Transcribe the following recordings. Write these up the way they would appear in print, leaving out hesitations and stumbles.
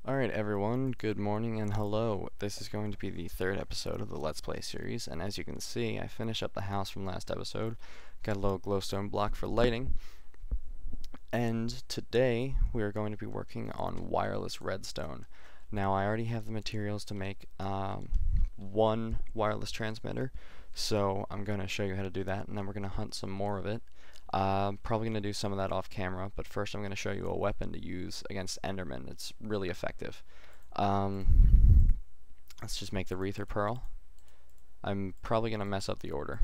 Alright everyone, good morning and hello. This is going to be the third episode of the Let's Play series, and as you can see, I finished up the house from last episode, got a little glowstone block for lighting, and today we are going to be working on wireless redstone. Now I already have the materials to make one wireless transmitter, so I'm going to show you how to do that, and then we're going to hunt some more of it. Probably going to do some of that off camera, but first I'm going to show you a weapon to use against Endermen. It's really effective. Let's just make the Rether Pearl. I'm probably going to mess up the order.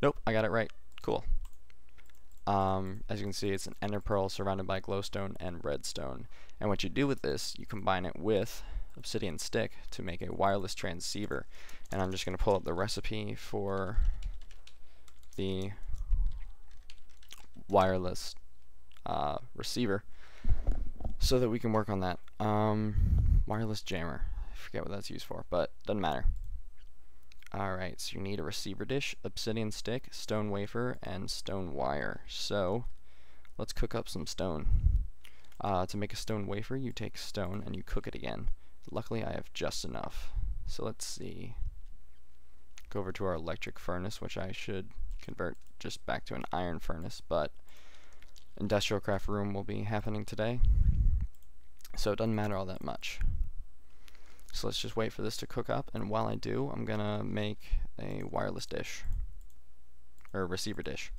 Nope, I got it right. Cool. As you can see, it's an Ender Pearl surrounded by glowstone and redstone. And what you do with this, you combine it with obsidian stick to make a wireless transceiver. And I'm just going to pull up the recipe for the wireless receiver so that we can work on that. Wireless jammer, I forget what that's used for, but doesn't matter. Alright, so you need a receiver dish, obsidian stick, stone wafer, and stone wire. So let's cook up some stone. To make a stone wafer, you take stone and you cook it again. Luckily I have just enough. So let's see. Go over to our electric furnace, which I should convert just back to an iron furnace, but industrial craft room will be happening today, so it doesn't matter all that much. So let's just wait for this to cook up, and while I do, I'm gonna make a wireless dish, or a receiver dish,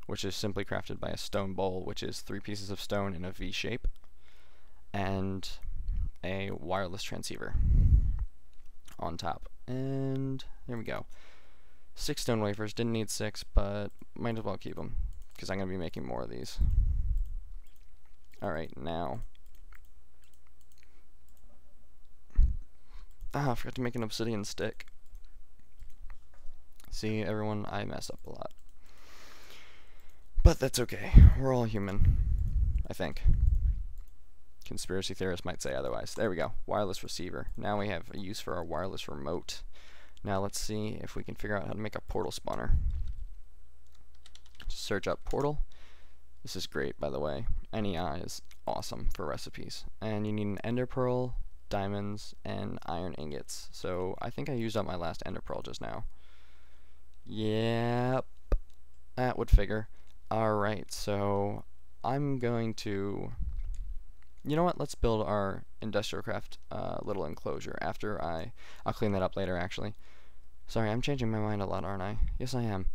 which is simply crafted by a stone bowl, which is 3 pieces of stone in a V shape, and a wireless transceiver on top. And there we go. 6 stone wafers, didn't need 6, but might as well keep them, because I'm going to be making more of these. Alright, now. I forgot to make an obsidian stick. See, everyone, I mess up a lot. But that's okay. We're all human, I think. Conspiracy theorists might say otherwise. There we go. Wireless receiver. Now we have a use for our wireless remote. Now let's see if we can figure out how to make a portal spawner. Search up portal. This is great, by the way. NEI is awesome for recipes. And you need an ender pearl, diamonds, and iron ingots. So I think I used up my last ender pearl just now. Yep, that would figure. Alright, so I'm going to... You know what? Let's build our industrial craft little enclosure after I'll clean that up later, actually. Sorry, I'm changing my mind a lot, aren't I? Yes, I am.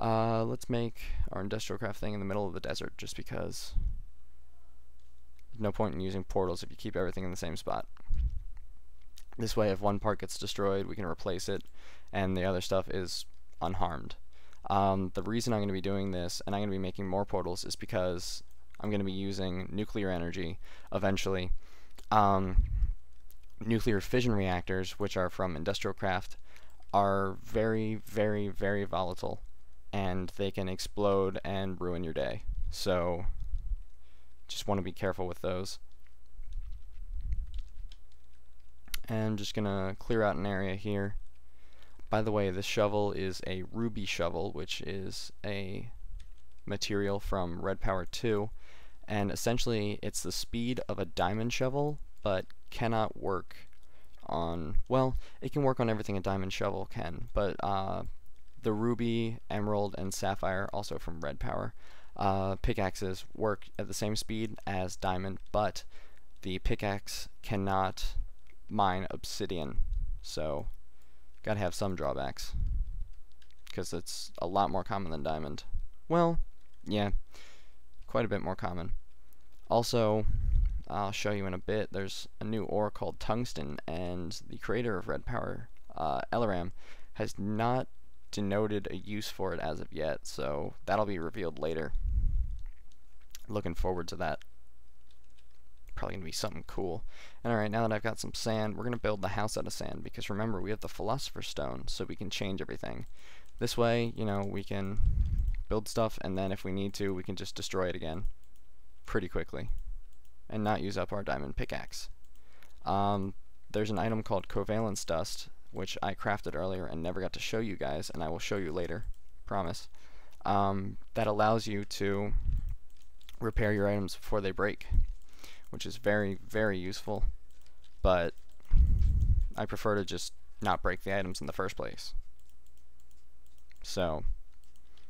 Let's make our industrial craft thing in the middle of the desert, just because there's no point in using portals if you keep everything in the same spot. This way, if one part gets destroyed, we can replace it, and the other stuff is unharmed. The reason I'm going to be doing this, and I'm going to be making more portals, is because I'm going to be using nuclear energy eventually. Nuclear fission reactors, which are from industrial craft, are very, very, very volatile, and they can explode and ruin your day. So just want to be careful with those. And I'm just going to clear out an area here. By the way, this shovel is a ruby shovel, which is a material from Red Power 2. And essentially it's the speed of a diamond shovel, but cannot work on, well, it can work on everything a diamond shovel can, but the ruby, emerald, and sapphire, also from Red Power, pickaxes work at the same speed as diamond, but the pickaxe cannot mine obsidian, so gotta have some drawbacks, because it's a lot more common than diamond. Well, yeah, quite a bit more common. Also, I'll show you in a bit, there's a new ore called tungsten, and the creator of Red Power, Elaram, has not denoted a use for it as of yet, so that'll be revealed later. Looking forward to that. Probably gonna be something cool. And alright, now that I've got some sand, we're gonna build the house out of sand, because remember, we have the Philosopher's Stone, so we can change everything. This way, you know, we can build stuff, and then if we need to, we can just destroy it again pretty quickly and not use up our diamond pickaxe. There's an item called covalence dust, which I crafted earlier and never got to show you guys, and I will show you later, promise, that allows you to repair your items before they break, which is very, very useful, but I prefer to just not break the items in the first place. So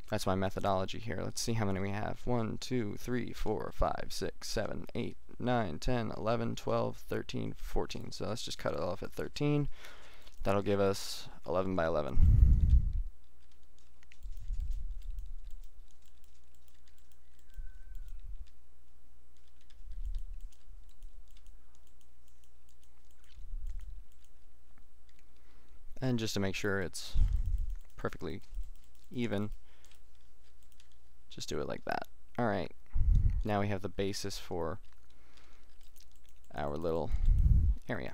that's my methodology here. Let's see how many we have. 1, 2, 3, 4, 5, 6, 7, 8, 9, 10, 11, 12, 13, 14. So let's just cut it off at 13. That'll give us 11 by 11. And just to make sure it's perfectly even, just do it like that. Alright, now we have the basis for our little area.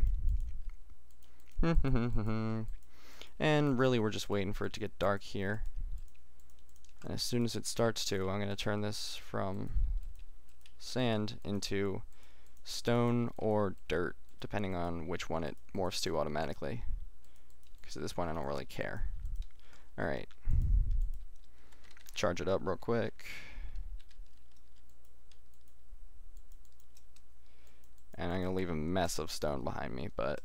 And really we're just waiting for it to get dark here. And as soon as it starts to, I'm going to turn this from sand into stone or dirt, depending on which one it morphs to automatically. Because at this point I don't really care. Alright. Charge it up real quick. And I'm going to leave a mess of stone behind me, but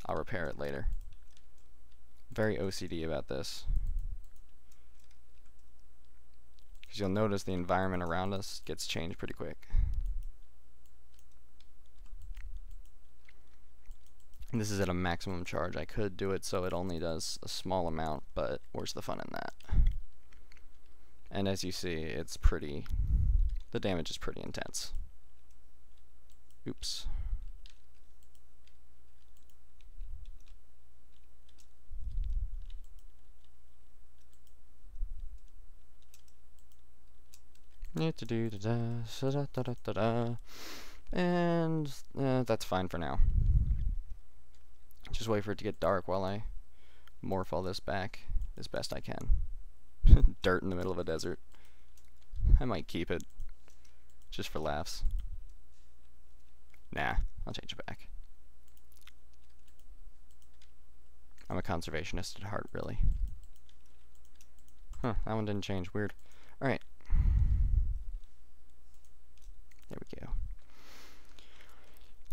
I'll repair it later. Very OCD about this. Because you'll notice the environment around us gets changed pretty quick. And this is at a maximum charge. I could do it so it only does a small amount, but where's the fun in that? And as you see, it's pretty, the damage is pretty intense. Oops. And that's fine for now. Just wait for it to get dark while I morph all this back as best I can. Dirt in the middle of a desert. I might keep it just for laughs. Nah, I'll change it back. I'm a conservationist at heart, really. Huh, that one didn't change. Weird. Alright. There we go.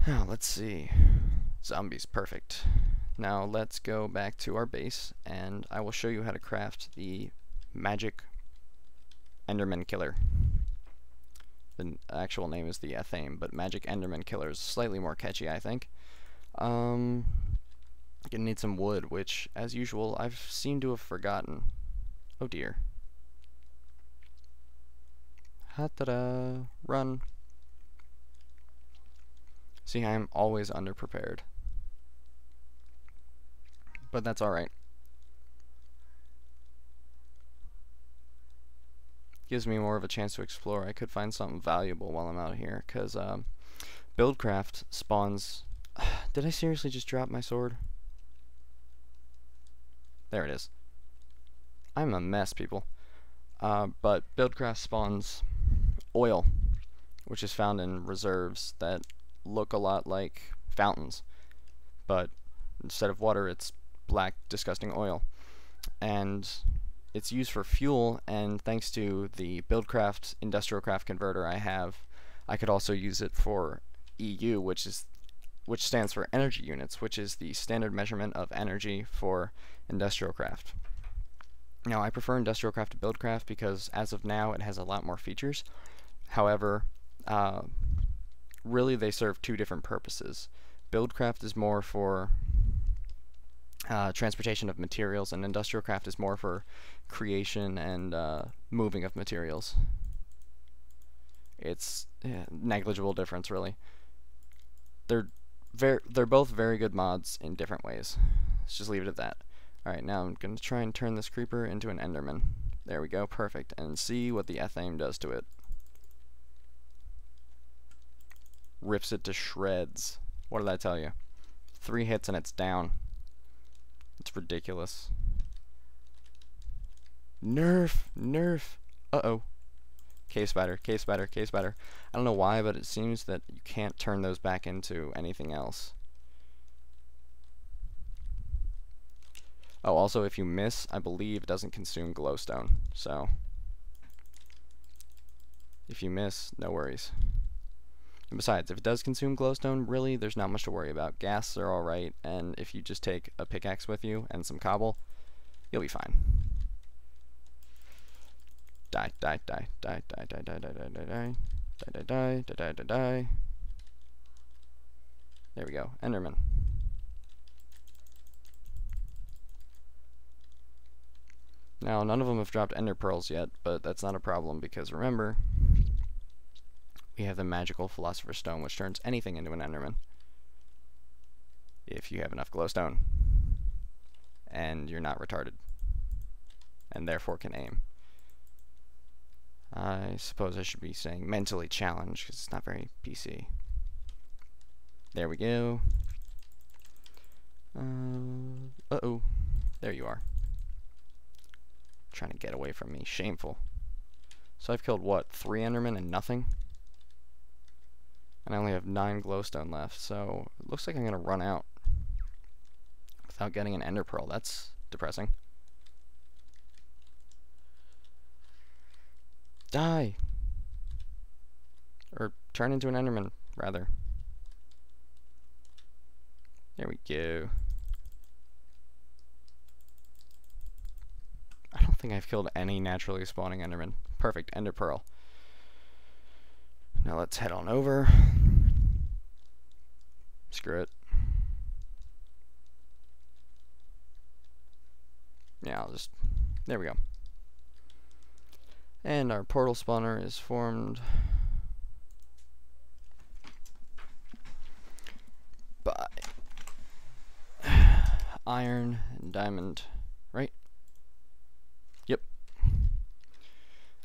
Now, let's see. Zombies, perfect. Now, let's go back to our base, and I will show you how to craft the magic Enderman Killer. The actual name is the Ethame, but Magic Enderman Killer is slightly more catchy, I think. Gonna need some wood, which, as usual, I've seemed to have forgotten. Oh dear. Ha-ta-da! Run! See, I am always underprepared. But that's alright. Gives me more of a chance to explore. I could find something valuable while I'm out here, because Buildcraft spawns... Did I seriously just drop my sword? There it is. I'm a mess, people. But Buildcraft spawns oil, which is found in reserves that look a lot like fountains, but instead of water it's black disgusting oil, and it's used for fuel. And thanks to the Buildcraft industrial craft converter I could also use it for EU, which stands for energy units, which is the standard measurement of energy for industrial craft. Now, I prefer industrial craft to Buildcraft because as of now it has a lot more features. However, really they serve two different purposes. Buildcraft is more for transportation of materials, and industrial craft is more for creation and moving of materials. It's negligible difference, really. They're both very good mods in different ways. Let's just leave it at that. Alright, now I'm going to try and turn this creeper into an Enderman. There we go, perfect. And see what the Ethame does to it. Rips it to shreds. What did I tell you? 3 hits and it's down. It's ridiculous. Nerf! Nerf! Uh-oh. Cave spider, cave spider, cave spider. I don't know why, but it seems that you can't turn those back into anything else. Oh, also, if you miss, I believe it doesn't consume glowstone, so if you miss, no worries. And besides, if it does consume glowstone, really, there's not much to worry about. Ghasts are alright, and if you just take a pickaxe with you and some cobble, you'll be fine. Die, die, die, die, die, die, die, die, die, die, die, die, die, die, die, die, die. There we go, Enderman. Now, none of them have dropped ender pearls yet, but that's not a problem because remember, we have the magical philosopher's stone, which turns anything into an enderman. If you have enough glowstone. And you're not retarded. And therefore can aim. I suppose I should be saying mentally challenged, because it's not very PC. There we go. Uh-oh. There you are. Trying to get away from me. Shameful. So I've killed, what, 3 endermen and nothing? And I only have 9 glowstone left, so it looks like I'm going to run out without getting an ender pearl. That's depressing. Die! Or turn into an enderman, rather. There we go. I don't think I've killed any naturally spawning enderman. Perfect, ender pearl. Now let's head on over. Screw it. Yeah, I'll just... There we go. And our portal spawner is formed by iron and diamond, right? Yep.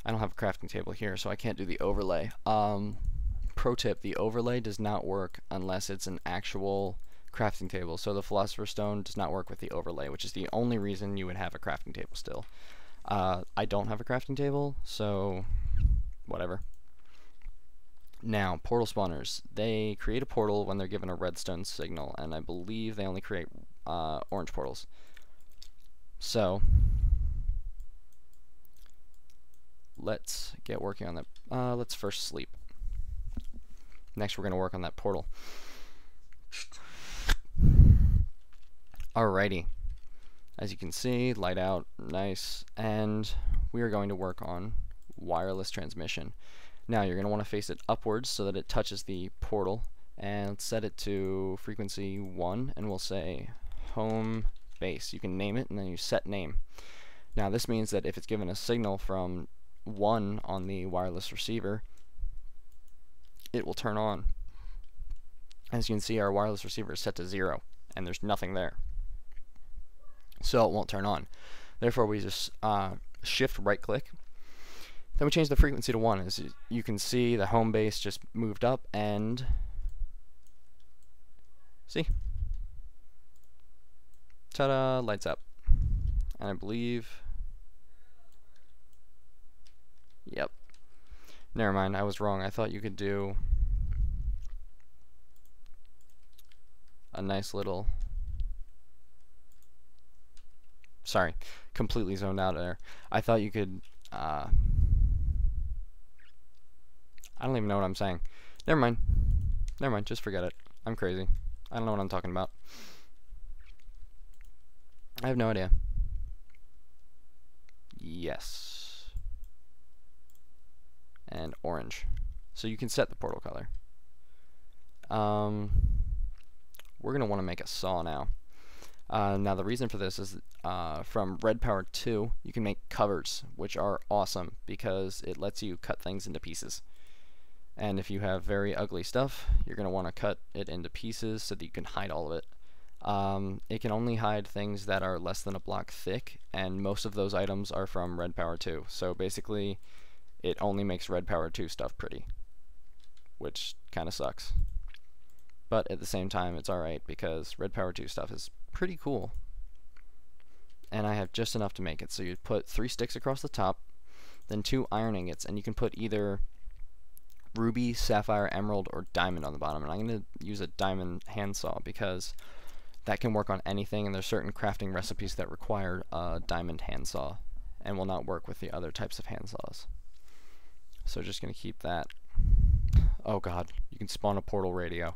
I don't have a crafting table here, so I can't do the overlay. Pro tip, the overlay does not work unless it's an actual crafting table. So the philosopher's stone does not work with the overlay, which is the only reason you would have a crafting table still. I don't have a crafting table, so whatever. Now, portal spawners. They create a portal when they're given a redstone signal, and I believe they only create orange portals. So, let's get working on that. Let's first sleep. Next, we're going to work on that portal. Alrighty. As you can see, light out, nice, and we are going to work on wireless transmission. Now you're going to want to face it upwards so that it touches the portal, and set it to frequency 1, and we'll say home base. You can name it, and then you set name. Now this means that if it's given a signal from 1 on the wireless receiver, it will turn on. As you can see, our wireless receiver is set to 0, and there's nothing there. So it won't turn on. Therefore, we just shift right click. Then we change the frequency to 1. As you can see, the home base just moved up, and see? Ta-da, lights up. And I believe, yep. Never mind, I was wrong. I thought you could do a nice little... Sorry, completely zoned out there. I thought you could, I don't even know what I'm saying. Never mind. Never mind, just forget it. I'm crazy. I don't know what I'm talking about. I have no idea. Yes. And orange. So you can set the portal color. We're going to want to make a saw now. Now the reason for this is from Red Power 2 you can make covers, which are awesome because it lets you cut things into pieces. And if you have very ugly stuff, you're going to want to cut it into pieces so that you can hide all of it. It can only hide things that are less than a block thick, and most of those items are from Red Power 2. So basically it only makes Red Power 2 stuff pretty, which kind of sucks. But at the same time, it's alright because Red Power 2 stuff is pretty cool. And I have just enough to make it. So you put 3 sticks across the top, then 2 iron ingots, and you can put either ruby, sapphire, emerald, or diamond on the bottom. And I'm going to use a diamond handsaw because that can work on anything, and there's certain crafting recipes that require a diamond handsaw and will not work with the other types of handsaws. So just going to keep that Oh god, you can spawn a portal radio.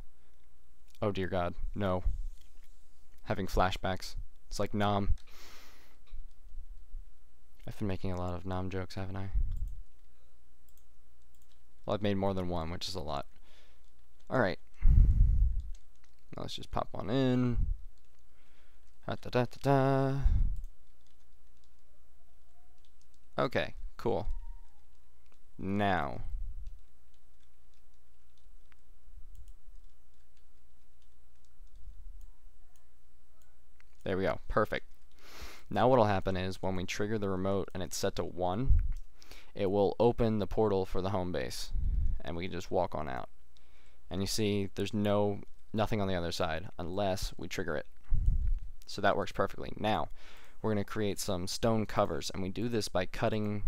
Oh dear god, no. Having flashbacks. It's like Nom. I've been making a lot of Nom jokes, haven't I? Well, I've made more than one, which is a lot. Alright. Now let's just pop one in. Da da da da. Okay, cool. Now. There we go. Perfect. Now what'll happen is when we trigger the remote and it's set to 1, it will open the portal for the home base. And we can just walk on out. And you see there's nothing on the other side unless we trigger it. So that works perfectly. Now, we're going to create some stone covers, and we do this by cutting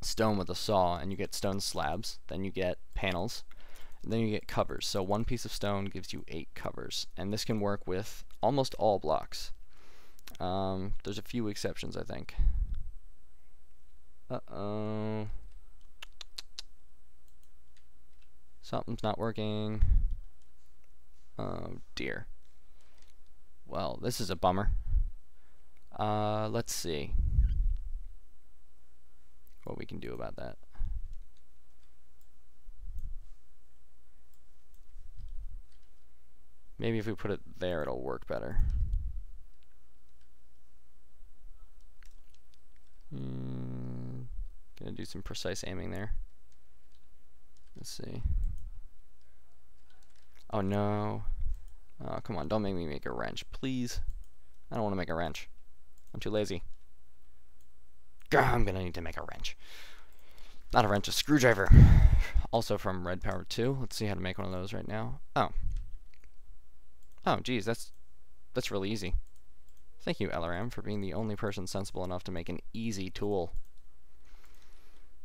stone with a saw, and you get stone slabs, then you get panels, and then you get covers. So one piece of stone gives you 8 covers, and this can work with almost all blocks. There's a few exceptions, I think. Uh-oh. Something's not working. Oh dear. Well, this is a bummer. Let's see what we can do about that. Maybe if we put it there, it'll work better. Gonna do some precise aiming there. Let's see. Oh no. Oh, come on, don't make me make a wrench, please. I don't want to make a wrench. I'm too lazy. Grr, I'm gonna need to make a wrench. Not a wrench, a screwdriver. Also from Red Power 2. Let's see how to make one of those right now. Oh. Oh, geez, that's really easy. Thank you, LRM, for being the only person sensible enough to make an easy tool.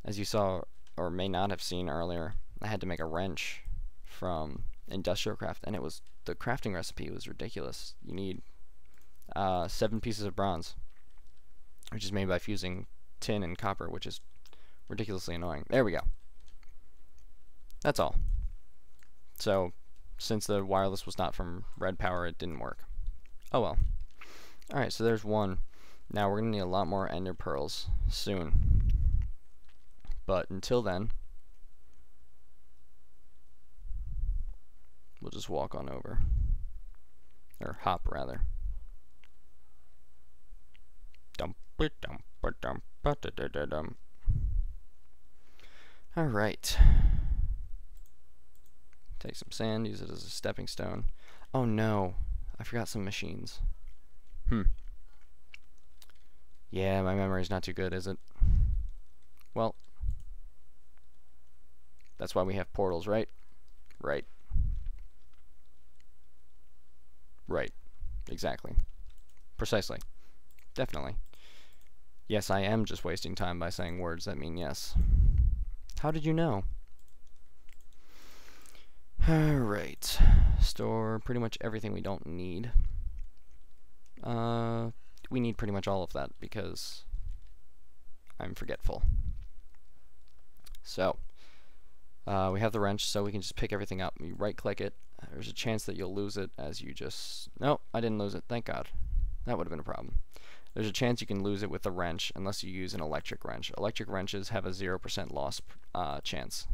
As you saw, or may not have seen earlier, I had to make a wrench from Industrial Craft, and the crafting recipe was ridiculous. You need 7 pieces of bronze, which is made by fusing tin and copper, which is ridiculously annoying. There we go. That's all. So, since the wireless was not from Red Power, it didn't work. Oh well. Alright, so there's one. Now we're going to need a lot more ender pearls soon. But until then, we'll just walk on over. Or hop, rather. Alright. Take some sand, use it as a stepping stone. Oh no, I forgot some machines. Yeah, my memory's not too good, is it? Well, that's why we have portals, right? Right. Right. Exactly. Precisely. Definitely. Yes, I am just wasting time by saying words that mean yes. How did you know? Alright. Store pretty much everything we don't need. We need pretty much all of that because I'm forgetful. So, we have the wrench, so we can just pick everything up. We right-click it. There's a chance that you'll lose it as you just... No, I didn't lose it. Thank God. That would have been a problem. There's a chance you can lose it with the wrench unless you use an electric wrench. Electric wrenches have a 0% loss chance.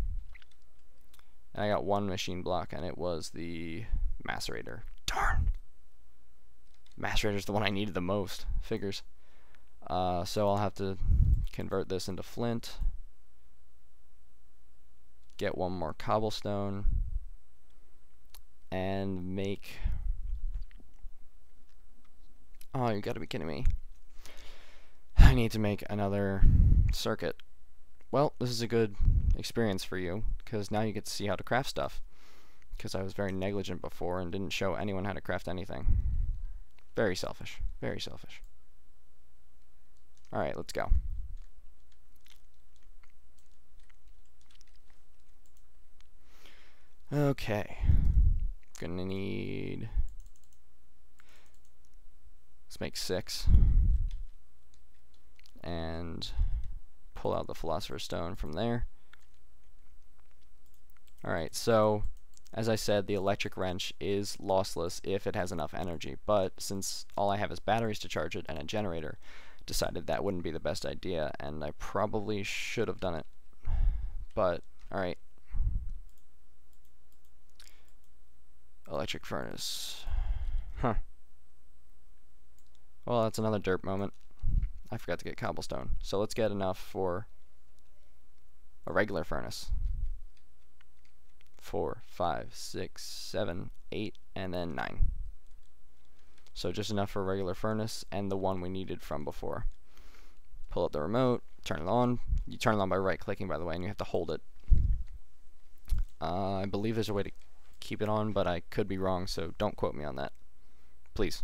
And I got one machine block, and it was the macerator. Darn! Macerator's the one I needed the most. Figures. So I'll have to convert this into flint. Get one more cobblestone. And make... Oh, you gotta be kidding me. I need to make another circuit. Well, this is a good experience for you, because now you get to see how to craft stuff. Because I was very negligent before and didn't show anyone how to craft anything. Very selfish. Very selfish. Alright, let's go. Okay. Gonna need... Let's make 6. And pull out the Philosopher's Stone from there. Alright, so as I said, the electric wrench is lossless if it has enough energy, but since all I have is batteries to charge it and a generator, decided that wouldn't be the best idea, and I probably should have done it. But, alright. Electric furnace. Huh. Well, that's another derp moment. I forgot to get cobblestone. So let's get enough for a regular furnace. 4, 5, 6, 7, 8, and then 9. So just enough for a regular furnace and the one we needed from before. Pull out the remote, turn it on. You turn it on by right-clicking, by the way, and you have to hold it. I believe there's a way to keep it on, but I could be wrong, so don't quote me on that. Please.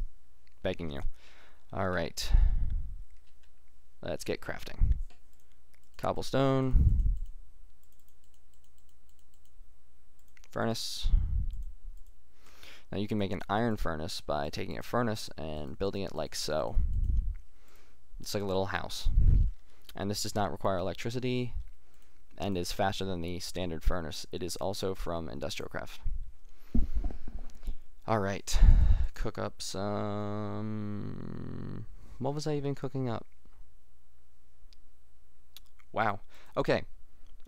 Begging you. Alright. Let's get crafting. Cobblestone. Furnace. Now you can make an iron furnace by taking a furnace and building it like so. It's like a little house. And this does not require electricity and is faster than the standard furnace. It is also from Industrial Craft. Alright. Cook up some... What was I even cooking up? Wow. Okay.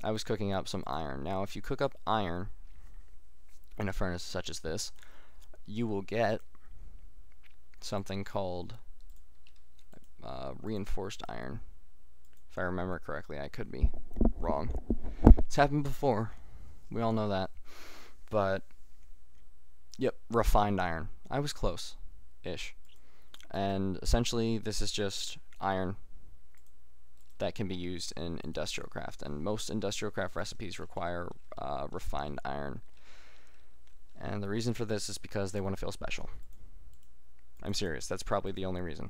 I was cooking up some iron. Now if you cook up iron in a furnace such as this, you will get something called reinforced iron. If I remember correctly, I could be wrong. It's happened before. We all know that. But, yep, refined iron. I was close-ish. And essentially, this is just iron that can be used in Industrial Craft. And most Industrial Craft recipes require refined iron. And the reason for this is because they want to feel special. I'm serious, that's probably the only reason.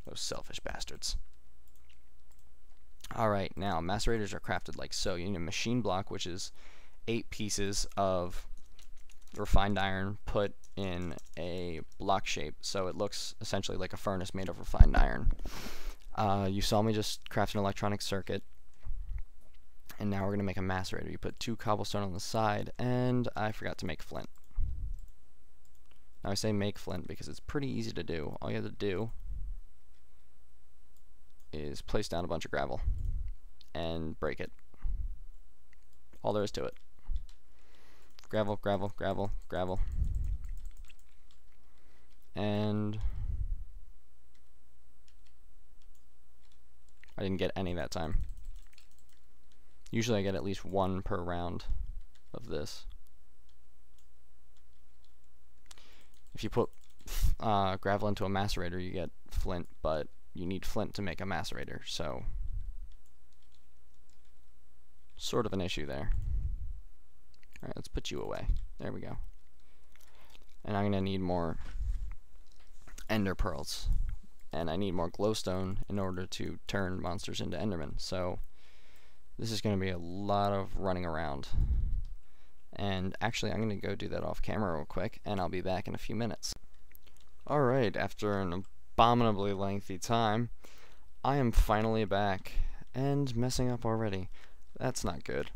Those selfish bastards. Alright, now macerators are crafted like so. You need a machine block, which is 8 pieces of refined iron put in a block shape, so it looks essentially like a furnace made of refined iron. You saw me just craft an electronic circuit, and now we're going to make a macerator. You put 2 cobblestone on the side, and I forgot to make flint. Now I say make flint because it's pretty easy to do. All you have to do is place down a bunch of gravel and break it. All there is to it. Gravel, gravel, gravel, gravel. And I didn't get any that time. Usually I get at least 1 per round of this. If you put gravel into a macerator, you get flint, but you need flint to make a macerator, so sort of an issue there. Alright, let's put you away. There we go. And I'm going to need more ender pearls. And I need more glowstone in order to turn monsters into endermen. So this is going to be a lot of running around. And actually, I'm going to go do that off camera real quick, and I'll be back in a few minutes. Alright, after an abominably lengthy time, I am finally back, and messing up already. That's not good.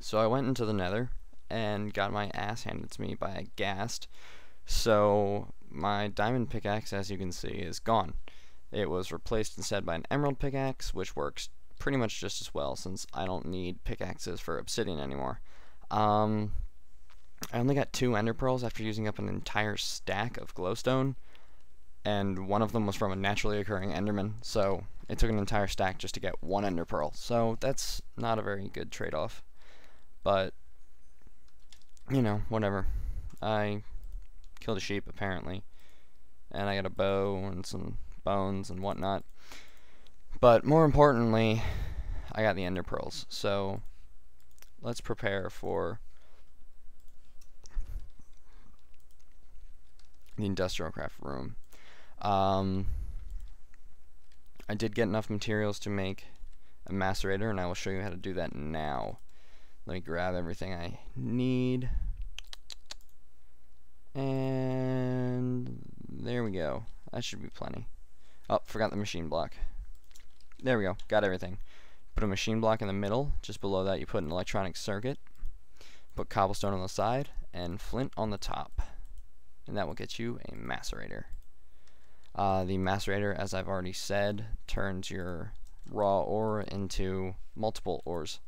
So I went into the nether, and got my ass handed to me by a ghast, so my diamond pickaxe, as you can see, is gone. It was replaced instead by an emerald pickaxe, which works pretty much just as well, since I don't need pickaxes for obsidian anymore. I only got 2 ender pearls after using up an entire stack of glowstone, and one of them was from a naturally occurring enderman, so it took an entire stack just to get 1 ender pearl. So that's not a very good trade-off, but you know, whatever. I killed a sheep apparently, and I got a bow and some bones and whatnot. But more importantly, I got the ender pearls, so let's prepare for the industrial craft room. I did get enough materials to make a macerator, and I will show you how to do that now. Let me grab everything I need, and there we go. That should be plenty. Oh, forgot the machine block. There we go, got everything. Put a machine block in the middle. Just below that you put an electronic circuit. Put cobblestone on the side and flint on the top. And that will get you a macerator. The macerator, as I've already said, turns your raw ore into multiple ores.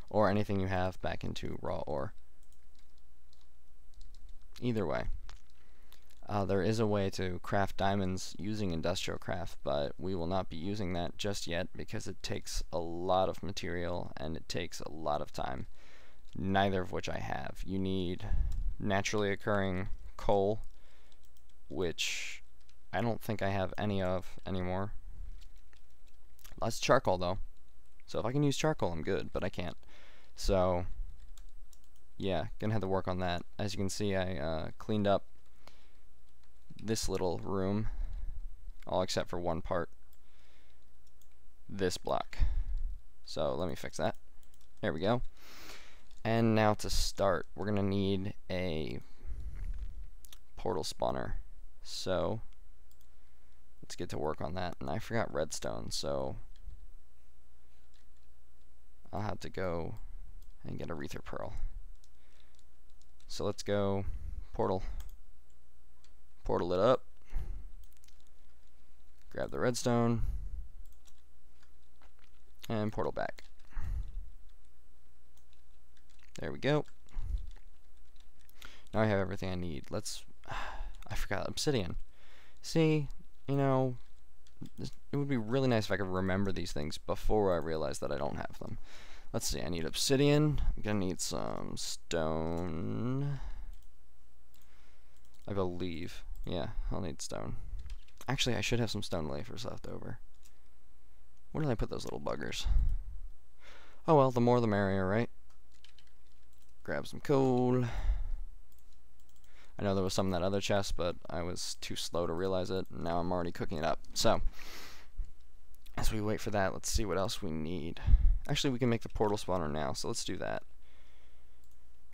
Or anything you have back into raw ore. Either way. There is a way to craft diamonds using industrial craft, but we will not be using that just yet because it takes a lot of material and it takes a lot of time, neither of which I have. You need naturally occurring coal, which I don't think I have any of anymore. Lots of charcoal though, so if I can use charcoal I'm good, but I can't. So yeah, gonna have to work on that. As you can see, I cleaned up this little room, all except for one part, this block. So let me fix that. There we go. And now to start, we're gonna need a portal spawner. So let's get to work on that. And I forgot redstone, so I'll have to go and get a Aether pearl. So let's go portal it up, grab the redstone, and portal back. There we go. Now I have everything I need. I forgot obsidian. See, you know, it would be really nice if I could remember these things before I realize that I don't have them. Let's see, I need obsidian. I'm gonna need some stone, I believe. Yeah, I'll need stone. Actually, I should have some stone wafers left over. Where did I put those little buggers? Oh well, the more the merrier, right? Grab some coal. I know there was some in that other chest, but I was too slow to realize it, and now I'm already cooking it up. So, as we wait for that, let's see what else we need. Actually, we can make the portal spawner now, so let's do that.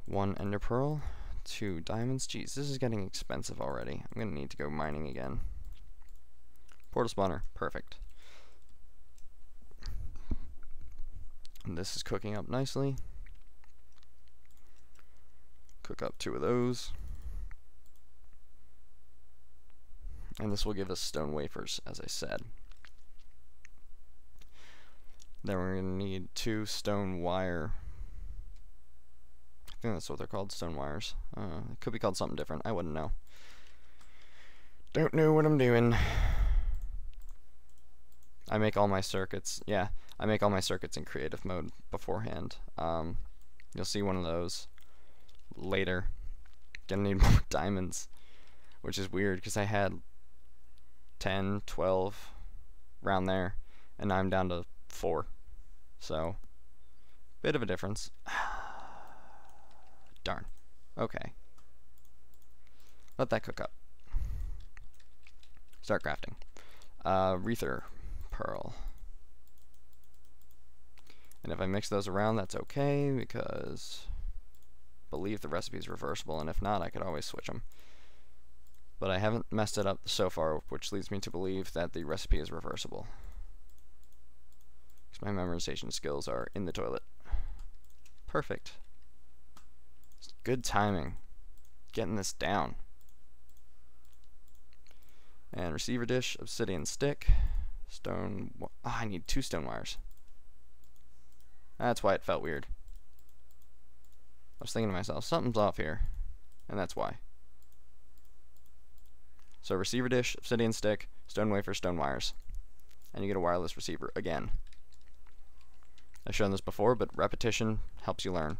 1 ender pearl. 2 diamonds. Jeez, this is getting expensive already. I'm gonna need to go mining again. Portal spawner, perfect. And this is cooking up nicely. Cook up 2 of those. And this will give us stone wafers, as I said. Then we're gonna need 2 stone wire. I think that's what they're called, stone wires. It could be called something different. I wouldn't know. Don't know what I'm doing. I make all my circuits. Yeah, I make all my circuits in creative mode beforehand. You'll see one of those later. Gonna need more diamonds, which is weird because I had 10, 12 around there, and now I'm down to 4. So, bit of a difference. Darn. Okay. Let that cook up. Start crafting. Aether pearl. And if I mix those around, that's okay, because I believe the recipe is reversible, and if not, I could always switch them. But I haven't messed it up so far, which leads me to believe that the recipe is reversible. Because my memorization skills are in the toilet. Perfect. Good timing. Getting this down. And receiver dish, obsidian stick, stone. Oh, I need 2 stone wires. That's why it felt weird. I was thinking to myself, something's off here. And that's why. So receiver dish, obsidian stick, stone wafer, stone wires. And you get a wireless receiver again. I've shown this before, but repetition helps you learn.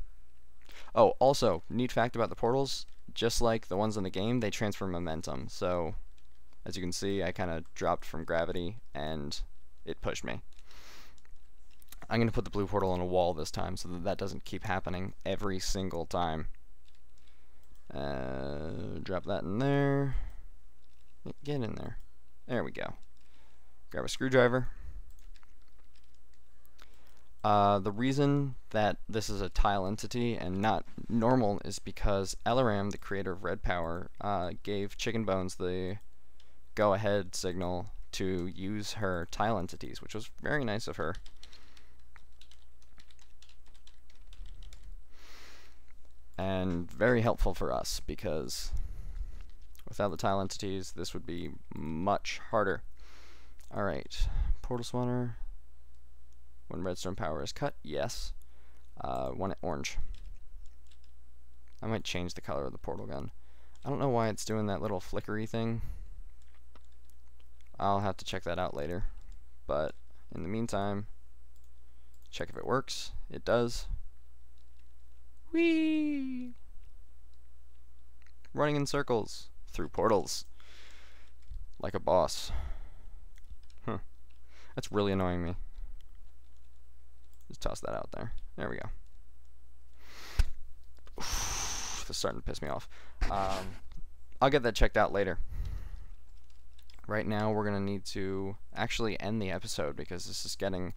Oh, also, neat fact about the portals, just like the ones in the game, they transfer momentum. So, as you can see, I kind of dropped from gravity, and it pushed me. I'm going to put the blue portal on a wall this time, so that that doesn't keep happening every single time. Drop that in there. Get in there. There we go. Grab a screwdriver. The reason that this is a tile entity and not normal is because Elaram, the creator of Red Power, gave Chicken Bones the go-ahead signal to use her tile entities, which was very nice of her. And very helpful for us, because without the tile entities, this would be much harder. Alright, portal spawner. When redstone power is cut, yes. Want it orange. I might change the color of the portal gun. I don't know why it's doing that little flickery thing. I'll have to check that out later. But in the meantime, check if it works. It does. Whee! Running in circles through portals like a boss. That's really annoying me. Just toss that out there. There we go. This is starting to piss me off. I'll get that checked out later. Right now we're going to need to actually end the episode, because this is getting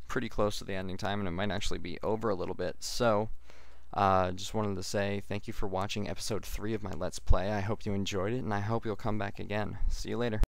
pretty close to the ending time, and it might actually be over a little bit. So just wanted to say thank you for watching episode 3 of my Let's Play. I hope you enjoyed it, and I hope you'll come back again. See you later.